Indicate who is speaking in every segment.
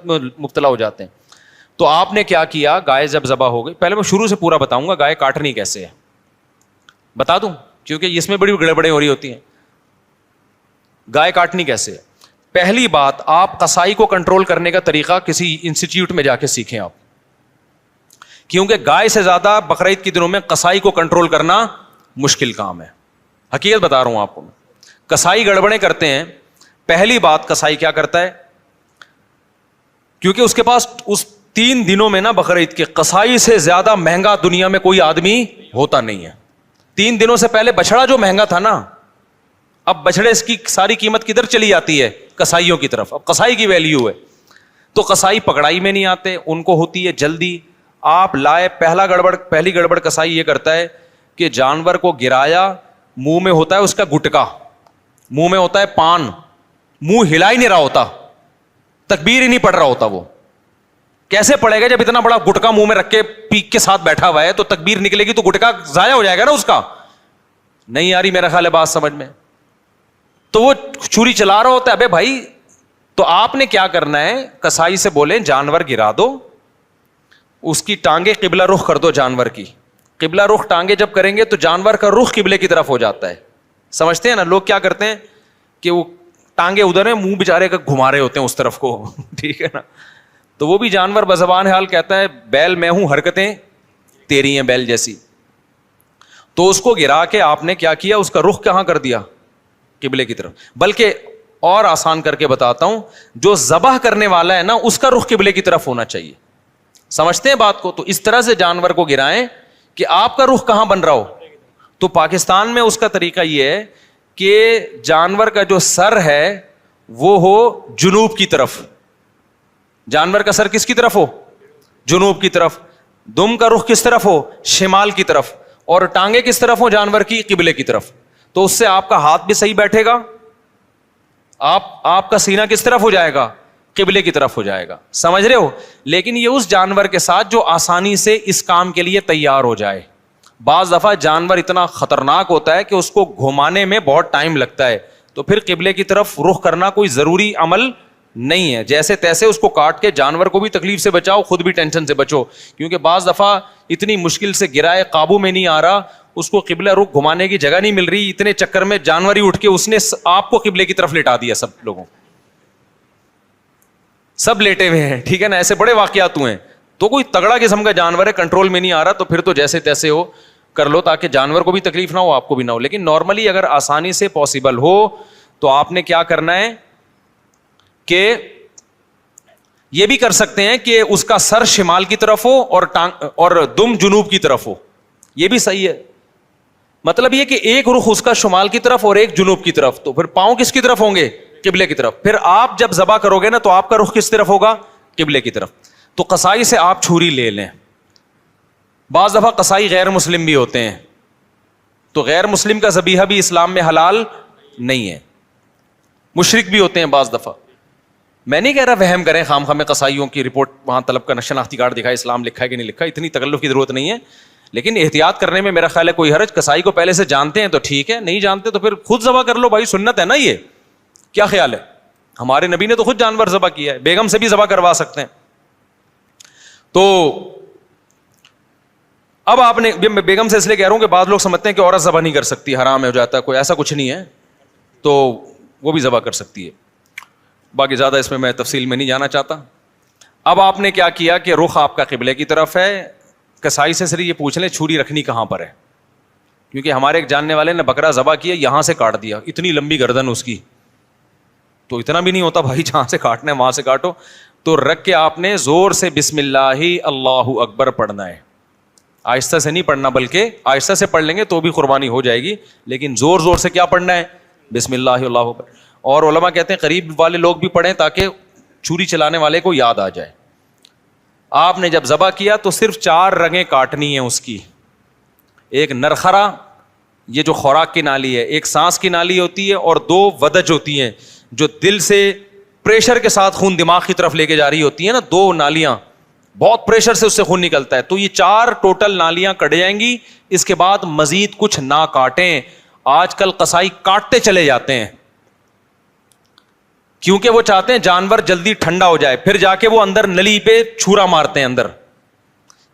Speaker 1: مبتلا ہو جاتے ہیں. تو آپ نے کیا کیا, گائے جب ذبح ہو گئی, پہلے میں شروع سے پورا بتاؤں گا گائے کاٹنی کیسے ہے, بتا دوں, کیونکہ اس میں بڑی گڑبڑیں ہو رہی ہوتی ہیں. گائے کاٹنی کیسے ہے؟ پہلی بات, آپ قصائی کو کنٹرول کرنے کا طریقہ کسی انسٹیٹیوٹ میں جا کے سیکھیں آپ, کیونکہ گائے سے زیادہ بقرعید کے دنوں میں قصائی کو کنٹرول کرنا مشکل کام ہے. حقیقت بتا رہا ہوں آپ کو. قصائی گڑبڑیں کرتے ہیں. پہلی بات, قصائی کیا کرتا ہے, کیونکہ اس کے پاس اس 3 دنوں میں نا بقرعید کے, قصائی سے زیادہ مہنگا دنیا میں کوئی آدمی ہوتا نہیں ہے. 3 دنوں سے پہلے بچڑا جو مہنگا تھا نا, اب بچڑے اس کی ساری قیمت کدھر چلی جاتی ہے, قصائیوں کی طرف. اب قصائی کی ویلیو ہے. تو قصائی پکڑائی میں نہیں آتے, ان کو ہوتی ہے جلدی. آپ لائے, پہلی گڑبڑ قصائی یہ کرتا ہے کہ جانور کو گرایا, منہ میں ہوتا ہے اس کا گٹکا, منہ میں ہوتا ہے پان, منہ ہلا ہی نہیں رہا ہوتا, تکبیر ہی نہیں پڑھ رہا ہوتا. وہ کیسے پڑے گا جب اتنا بڑا گٹکا منہ میں رکھ کے پیک کے ساتھ بیٹھا ہوا ہے؟ تو تکبیر نکلے گی تو گٹکا ضائع ہو جائے گا نا اس کا. نہیں آ رہی میرا خیال ہے بات سمجھ میں. تو وہ چھری چلا رہا ہوتا ہے. ابے بھائی, تو آپ نے کیا کرنا ہے, قصائی سے بولیں جانور گرا دو, اس کی ٹانگیں قبلہ رخ کر دو. جانور کی قبلہ رخ ٹانگیں جب کریں گے تو جانور کا رخ قبلے کی طرف ہو جاتا ہے. سمجھتے ہیں نا لوگ کیا کرتے ہیں کہ وہ ٹانگیں ادھر ہیں, منہ بیچارے کا گھما رہے ہوتے ہیں اس طرف کو, ٹھیک ہے نا. تو وہ بھی جانور بزبان حال کہتا ہے بیل میں ہوں, حرکتیں تیری ہیں بیل جیسی. تو اس کو گرا کے آپ نے کیا کیا, اس کا رخ کہاں کر دیا, قبلے کی طرف. بلکہ اور آسان کر کے بتاتا ہوں, جو ذبح کرنے والا ہے نا اس کا رخ قبلے کی طرف ہونا چاہیے. سمجھتے ہیں بات کو؟ تو اس طرح سے جانور کو گرائیں کہ آپ کا رخ کہاں بن رہا ہو. تو پاکستان میں اس کا طریقہ یہ ہے کہ جانور کا جو سر ہے وہ ہو جنوب کی طرف. جانور کا سر کس کی طرف ہو, جنوب کی طرف. دم کا رخ کس طرف ہو, شمال کی طرف. اور ٹانگیں کس طرف ہو جانور کی, قبلے کی طرف. تو اس سے آپ کا ہاتھ بھی صحیح بیٹھے گا, آپ کا سینہ کس طرف ہو جائے گا, قبلے کی طرف ہو جائے گا. سمجھ رہے ہو؟ لیکن یہ اس جانور کے ساتھ جو آسانی سے اس کام کے لیے تیار ہو جائے. بعض دفعہ جانور اتنا خطرناک ہوتا ہے کہ اس کو گھمانے میں بہت ٹائم لگتا ہے, تو پھر قبلے کی طرف رخ کرنا کوئی ضروری عمل نہیں ہے. جیسے تیسے اس کو کاٹ کے جانور کو بھی تکلیف سے بچاؤ, خود بھی ٹینشن سے بچو. کیونکہ بعض دفعہ اتنی مشکل سے گرائے, قابو میں نہیں آ رہا, اس کو قبلہ رخ گھمانے کی جگہ نہیں مل رہی, اتنے چکر میں جانور ہی اٹھ کے اس نے آپ کو قبلے کی طرف لٹا دیا. سب لوگوں سب لیٹے ہوئے ہیں, ٹھیک ہے نا. ایسے بڑے واقعات ہوئے ہیں. تو کوئی تگڑا قسم کا جانور ہے, کنٹرول میں نہیں آ رہا, تو پھر تو جیسے تیسے ہو کر لو, تاکہ جانور کو بھی تکلیف نہ ہو, آپ کو بھی نہ ہو. لیکن نارملی اگر آسانی سے پاسبل ہو تو آپ نے کیا کرنا ہے کہ یہ بھی کر سکتے ہیں کہ اس کا سر شمال کی طرف ہو اور دم جنوب کی طرف ہو. یہ بھی صحیح ہے. مطلب یہ کہ ایک رخ اس کا شمال کی طرف اور ایک جنوب کی طرف. تو پھر پاؤں کس کی طرف ہوں گے, قبلے کی طرف. پھر آپ جب ذبح کرو گے نا تو آپ کا رخ کس طرف ہوگا, قبلے کی طرف. تو قصائی سے آپ چھری لے لیں. بعض دفعہ قصائی غیر مسلم بھی ہوتے ہیں, تو غیر مسلم کا ذبیحہ بھی اسلام میں حلال نہیں ہے. مشرک بھی ہوتے ہیں بعض دفعہ. میں نہیں کہہ رہا وہم کریں خام خواہ میں, قصائیوں کی رپورٹ وہاں طلب کا شناختی کارڈ دکھائے, اسلام لکھا ہے کہ نہیں لکھا, اتنی تکلف کی ضرورت نہیں ہے. لیکن احتیاط کرنے میں میرا خیال ہے کوئی حرج. قصائی کو پہلے سے جانتے ہیں تو ٹھیک ہے, نہیں جانتے تو پھر خود ذبح کر لو بھائی, سنت ہے نا یہ. کیا خیال ہے؟ ہمارے نبی نے تو خود جانور ذبح کیا ہے, بیگم سے بھی ذبح کروا سکتے ہیں. تو اب آپ نے, بیگم سے اس لیے کہہ رہا ہوں کہ بعض لوگ سمجھتے ہیں کہ عورت ذبح نہیں کر سکتی, حرام ہو جاتا ہے, کوئی ایسا کچھ نہیں ہے, تو وہ بھی ذبح کر سکتی ہے. باقی زیادہ اس میں تفصیل میں نہیں جانا چاہتا. اب آپ نے کیا کیا کہ رخ آپ کا قبلے کی طرف ہے. کسائی سے صرف یہ پوچھ لیں چھری رکھنی کہاں پر ہے, کیونکہ ہمارے ایک جاننے والے نے بکرا ذبح کیا, یہاں سے کاٹ دیا, اتنی لمبی گردن اس کی. تو اتنا بھی نہیں ہوتا بھائی, جہاں سے کاٹنا ہے وہاں سے کاٹو. تو رکھ کے آپ نے زور سے بسم اللہ اللہ اکبر پڑھنا ہے. آہستہ سے نہیں پڑھنا, بلکہ آہستہ سے پڑھ لیں گے تو بھی قربانی ہو جائے گی, لیکن زور زور سے کیا پڑھنا ہے, بسم اللہ اللہ اکبر. اور علماء کہتے ہیں قریب والے لوگ بھی پڑھیں تاکہ چھری چلانے والے کو یاد آ جائے. آپ نے جب ذبح کیا تو صرف 4 رگیں کاٹنی ہیں اس کی. ایک نرخرا, یہ جو خوراک کی نالی ہے, ایک سانس کی نالی ہوتی ہے, اور 2 ودج ہوتی ہیں جو دل سے پریشر کے ساتھ خون دماغ کی طرف لے کے جا رہی ہوتی ہیں نا, 2 نالیاں, بہت پریشر سے اس سے خون نکلتا ہے. تو یہ 4 ٹوٹل نالیاں کٹ جائیں گی. اس کے بعد مزید کچھ نہ کاٹیں. آج کل قصائی کاٹتے چلے جاتے ہیں, کیونکہ وہ چاہتے ہیں جانور جلدی ٹھنڈا ہو جائے, پھر جا کے وہ اندر نلی پہ چھرا مارتے ہیں اندر.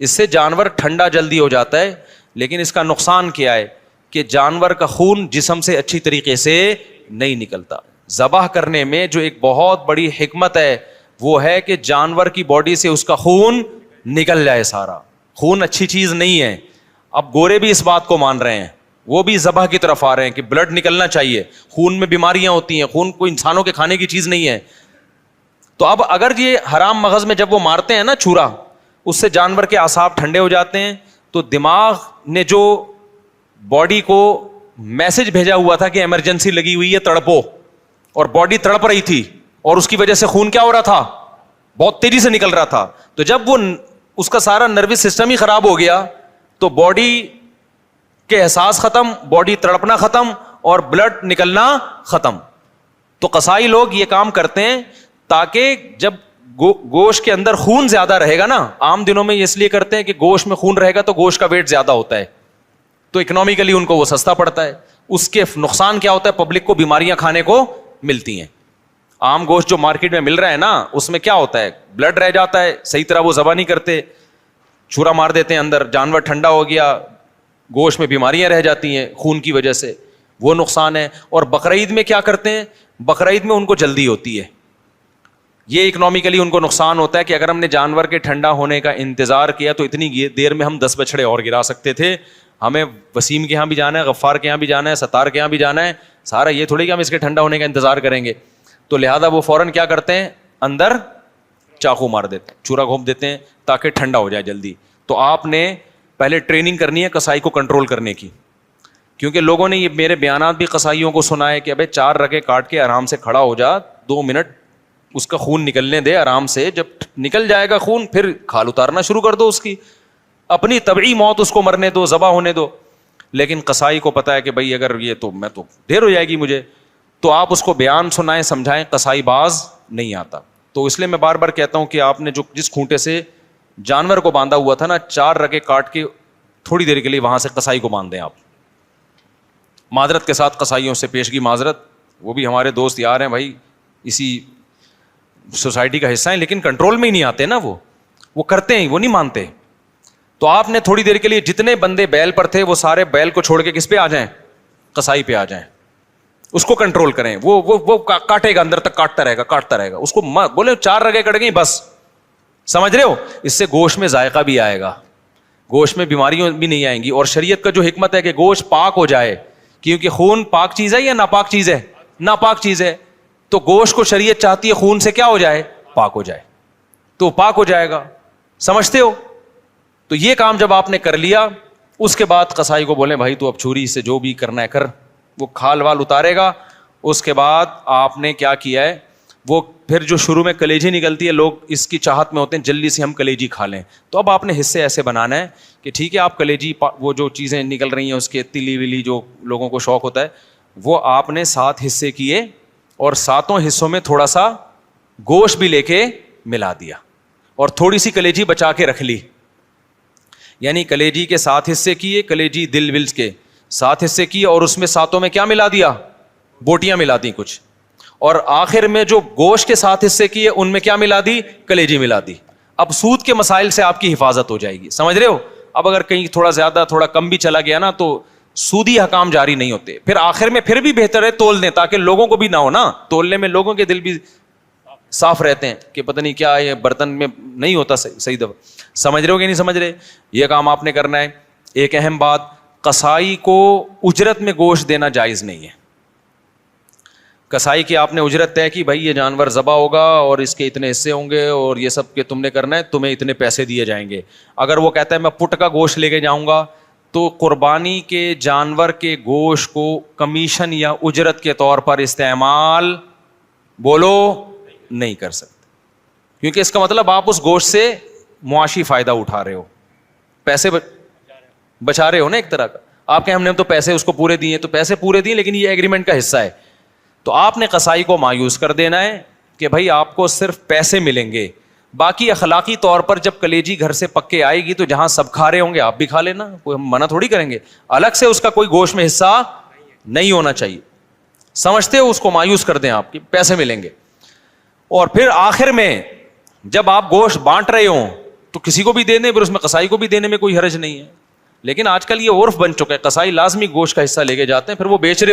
Speaker 1: اس سے جانور ٹھنڈا جلدی ہو جاتا ہے, لیکن اس کا نقصان کیا ہے کہ جانور کا خون جسم سے اچھی طریقے سے نہیں نکلتا. ذبح کرنے میں جو ایک بہت بڑی حکمت ہے وہ ہے کہ جانور کی باڈی سے اس کا خون نکل جائے سارا. خون اچھی چیز نہیں ہے. اب گورے بھی اس بات کو مان رہے ہیں, وہ بھی ذبح کی طرف آ رہے ہیں کہ بلڈ نکلنا چاہیے, خون میں بیماریاں ہوتی ہیں, خون کوئی انسانوں کے کھانے کی چیز نہیں ہے. تو اب اگر یہ حرام مغز میں جب وہ مارتے ہیں نا چھرا, اس سے جانور کے اعصاب ٹھنڈے ہو جاتے ہیں, تو دماغ نے جو باڈی کو میسج بھیجا ہوا تھا کہ ایمرجنسی لگی ہوئی ہے تڑپو, اور باڈی تڑپ رہی تھی اور اس کی وجہ سے خون کیا ہو رہا تھا, بہت تیزی سے نکل رہا تھا, تو جب وہ اس کا سارا نروس سسٹم ہی خراب ہو گیا تو باڈی کے احساس ختم, باڈی تڑپنا ختم اور بلڈ نکلنا ختم. تو قصائی لوگ یہ کام کرتے ہیں تاکہ جب گوشت کے اندر خون زیادہ رہے گا نا, عام دنوں میں اس لیے کرتے ہیں کہ گوشت میں خون رہے گا تو گوشت کا ویٹ زیادہ ہوتا ہے, تو اکنامکلی ان کو وہ سستا پڑتا ہے. اس کے نقصان کیا ہوتا ہے, پبلک کو بیماریاں کھانے کو ملتی ہیں. عام گوشت جو مارکیٹ میں مل رہا ہے نا, اس میں کیا ہوتا ہے, بلڈ رہ جاتا ہے, صحیح طرح وہ ذبح نہیں کرتے, چھرا مار دیتے ہیں اندر, جانور ٹھنڈا ہو گیا, گوشت میں بیماریاں رہ جاتی ہیں خون کی وجہ سے, وہ نقصان ہے. اور بقرعید میں کیا کرتے ہیں, بقرعید میں ان کو جلدی ہوتی ہے, یہ اکنامکلی ان کو نقصان ہوتا ہے کہ اگر ہم نے جانور کے ٹھنڈا ہونے کا انتظار کیا تو اتنی دیر میں ہم 10 بچڑے اور گرا سکتے تھے. ہمیں وسیم کے یہاں بھی جانا ہے, غفار کے یہاں بھی جانا ہے, ستار کے یہاں بھی جانا ہے, سارا یہ تھوڑی کہ ہم اس کے ٹھنڈا ہونے کا انتظار کریں گے. تو لہٰذا وہ فوراً کیا کرتے ہیں, اندر چاقو مار دیتے ہیں, چورا گھونپ دیتے ہیں تاکہ ٹھنڈا ہو جائے جلدی. تو آپ نے پہلے ٹریننگ کرنی ہے قصائی کو کنٹرول کرنے کی, کیونکہ لوگوں نے یہ میرے بیانات بھی قصائیوں کو سنا ہے کہ ابے 4 رگے کاٹ کے آرام سے کھڑا ہو جا, 2 منٹ اس کا خون نکلنے دے آرام سے, جب نکل جائے گا خون پھر کھال اتارنا شروع کر دو, اس کی اپنی طبعی موت اس کو مرنے دو, ذبح ہونے دو. لیکن قصائی کو پتا ہے کہ بھائی اگر یہ تو میں تو دیر ہو جائے گی مجھے, تو آپ اس کو بیان سنائیں, سمجھائیں, قصائی باز نہیں آتا. تو اس لیے میں بار بار کہتا ہوں کہ آپ نے جو جس کھونٹے سے جانور کو باندھا ہوا تھا نا, 4 رگے کاٹ کے تھوڑی دیر کے لیے وہاں سے قصائی کو باندھ دیں آپ. معذرت کے ساتھ قصائیوں سے پیشگی معذرت, وہ بھی ہمارے دوست یار ہیں بھائی, اسی سوسائٹی کا حصہ ہیں, لیکن کنٹرول میں ہی نہیں آتے نا, وہ کرتے ہیں, وہ نہیں مانتے. تو آپ نے تھوڑی دیر کے لیے جتنے بندے بیل پر تھے وہ سارے بیل کو چھوڑ کے کس پہ آ جائیں, قصائی پہ آ جائیں, اس کو کنٹرول کریں. وہ کاٹے گا, اندر تک کاٹتا رہے گا, اس کو بولے 4 رگیں کٹ گئی بس, سمجھ رہے ہو, اس سے گوشت میں ذائقہ بھی آئے گا, گوشت میں بیماریاں بھی نہیں آئیں گی. اور شریعت کا جو حکمت ہے کہ گوشت پاک ہو جائے, کیونکہ خون پاک چیز ہے یا ناپاک چیز ہے, ناپاک چیز ہے, تو گوشت کو شریعت چاہتی ہے خون سے کیا ہو جائے, پاک ہو جائے, تو پاک ہو جائے گا. سمجھتے ہو؟ تو یہ کام جب آپ نے کر لیا, اس کے بعد قصائی کو بولیں بھائی تو اب چھری سے جو بھی کرنا ہے کر, وہ کھال وال اتارے گا. اس کے بعد آپ نے کیا کیا ہے, وہ پھر جو شروع میں کلیجی نکلتی ہے, لوگ اس کی چاہت میں ہوتے ہیں جلدی سے ہم کلیجی کھا لیں. تو اب آپ نے حصے ایسے بنانا ہے کہ ٹھیک ہے آپ کلیجی, وہ جو چیزیں نکل رہی ہیں اس کے تلی ولی جو لوگوں کو شوق ہوتا ہے, وہ آپ نے 7 حصے کیے اور 7 حصوں میں تھوڑا سا گوشت بھی لے کے ملا دیا اور تھوڑی سی کلیجی بچا کے رکھ لی. یعنی کلیجی کے 7 حصے کیے, کلیجی دل ولز کے 7 حصے کیے, اور اس میں 7 میں کیا ملا دیا, بوٹیاں ملا دی کچھ, اور آخر میں جو گوشت کے 7 حصے کیے ان میں کیا ملا دی, کلیجی ملا دی. اب سود کے مسائل سے آپ کی حفاظت ہو جائے گی, سمجھ رہے ہو. اب اگر کہیں تھوڑا زیادہ تھوڑا کم بھی چلا گیا نا تو سودی حکام جاری نہیں ہوتے. پھر آخر میں پھر بھی بہتر ہے تول دیں, تاکہ لوگوں کو بھی نہ ہو نا, تولنے میں لوگوں کے دل بھی صاف رہتے ہیں کہ پتہ نہیں کیا یہ برتن میں نہیں ہوتا صحیح دفعہ. سمجھ رہے ہو کہ نہیں سمجھ رہے, یہ کام آپ نے کرنا ہے. ایک اہم بات, قصائی کو اجرت میں گوشت دینا جائز نہیں ہے. قصائی کی آپ نے اجرت طے کی, بھائی یہ جانور ذبح ہوگا اور اس کے اتنے حصے ہوں گے اور یہ سب کہ تم نے کرنا ہے, تمہیں اتنے پیسے دیے جائیں گے. اگر وہ کہتا ہے میں پٹ کا گوشت لے کے جاؤں گا, تو قربانی کے جانور کے گوشت کو کمیشن یا اجرت کے طور پر استعمال بولو نہیں کر سکتے, کیونکہ اس کا مطلب آپ اس گوشت سے معاشی فائدہ اٹھا رہے ہو, پیسے بچا رہے ہو نا ایک طرح کا. آپ کہیں ہم نے تو پیسے اس کو پورے دیے, تو پیسے پورے دیے لیکن یہ ایگریمنٹ کا حصہ ہے. تو آپ نے قصائی کو مایوس کر دینا ہے کہ بھائی آپ کو صرف پیسے ملیں گے, باقی اخلاقی طور پر جب کلیجی گھر سے پک کے آئے گی تو جہاں سب کھا رہے ہوں گے آپ بھی کھا لینا, کوئی ہم منع تھوڑی کریں گے. الگ سے اس کا کوئی گوشت میں حصہ نہیں ہونا چاہیے, سمجھتے ہو, اس کو مایوس کر دیں آپ کی, پیسے ملیں گے. اور پھر آخر میں جب آپ گوشت بانٹ رہے ہوں تو کسی کو بھی دے دیں, پھر اس میں قصائی کو بھی دینے میں کوئی حرج نہیں ہے. لیکن آج کل یہ عرف بن چکا ہے, قصائی لازمی گوشت کا حصہ لے کے جاتے ہیں, پھر وہ بیچ رہے ہوتے